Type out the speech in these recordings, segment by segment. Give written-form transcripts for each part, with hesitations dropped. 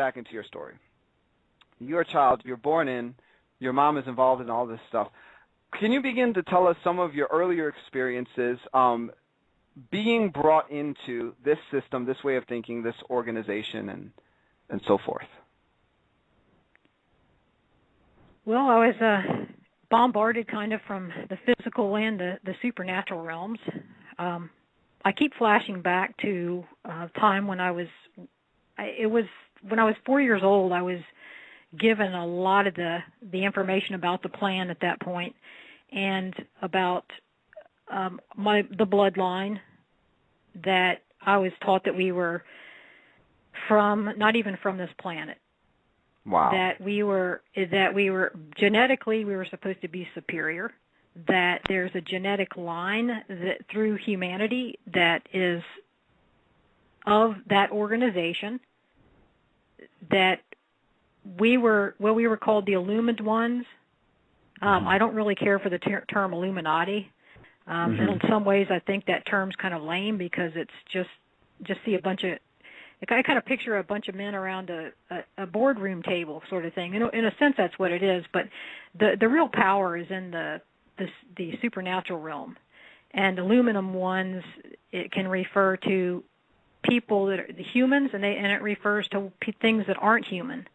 back into your story. You're a child. You're born in. Your mom is involved in all this stuff. Can you begin to tell us some of your earlier experiences being brought into this system, this way of thinking, this organization, and so forth? Well, I was bombarded kind of from the physical and the supernatural realms. I keep flashing back to a time when when I was 4 years old. I was given a lot of the information about the plan at that point, and about the bloodline, that I was taught that we were from, not even from this planet. Wow. That we were genetically, we were supposed to be superior, that there's a genetic line that through humanity that is of that organization, that we were called the Illumined ones. I don't really care for the term Illuminati. And in some ways, I think that term's kind of lame, because it's just see a bunch of, I kind of picture a bunch of men around a boardroom table sort of thing. In a sense, that's what it is. But the real power is in the supernatural realm. And aluminum ones, it can refer to people that are the humans, and it refers to things that aren't human,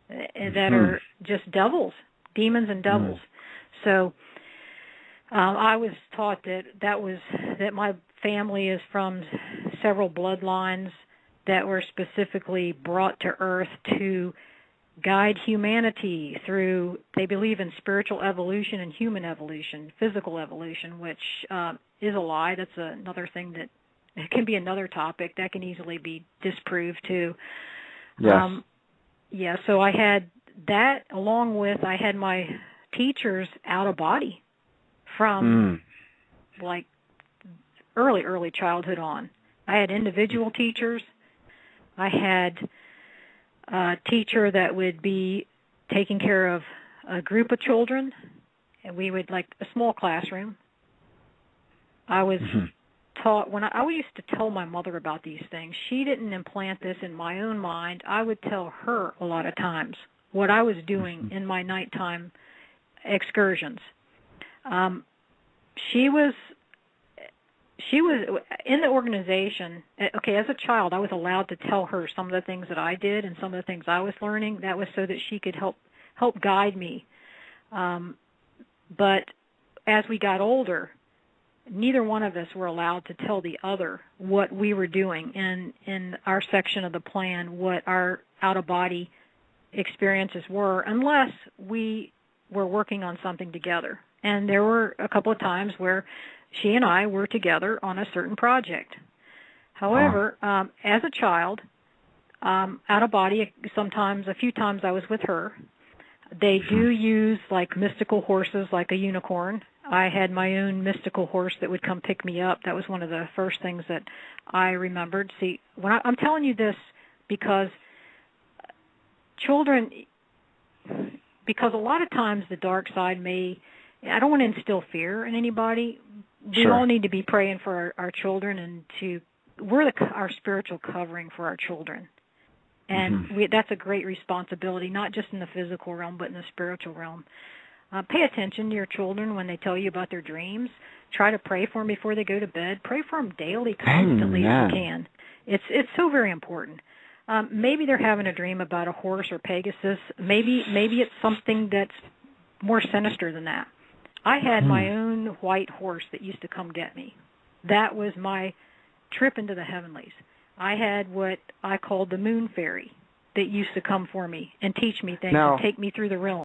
that are just devils, demons and devils. So I was taught that my family is from several bloodlines that were specifically brought to Earth to guide humanity through, they believe in spiritual evolution and human evolution, physical evolution, which is a lie. That's another thing that it can be another topic that can easily be disproved too. Yes. So I had that, along with I had my teachers out of body from like early childhood on. I had individual teachers. I had a teacher that would be taking care of a group of children, and we would, like a small classroom. I was taught, when I used to tell my mother about these things, she didn't implant this in my own mind. I would tell her a lot of times what I was doing in my nighttime excursions. She was in the organization. Okay, as a child, I was allowed to tell her some of the things that I did and some of the things I was learning. That was so that she could help guide me. But as we got older, neither one of us were allowed to tell the other what we were doing in our section of the plan, what our out-of-body experiences were, unless we were working on something together. And there were a couple of times where she and I were together on a certain project. However, as a child, out of body, a few times I was with her. They do use like mystical horses, like a unicorn. I had my own mystical horse that would come pick me up. That was one of the first things that I remembered. See, I'm telling you this because because a lot of times the dark side I don't want to instill fear in anybody. We all need to be praying for our children, and we're our spiritual covering for our children. And that's a great responsibility, not just in the physical realm, but in the spiritual realm. Pay attention to your children when they tell you about their dreams. Try to pray for them before they go to bed. Pray for them daily, constantly if you can. It's so very important. Maybe they're having a dream about a horse or Pegasus. Maybe it's something that's more sinister than that. I had my own white horse that used to come get me. That was my trip into the heavenlies. I had what I called the moon fairy that used to come for me and teach me things and take me through the realm.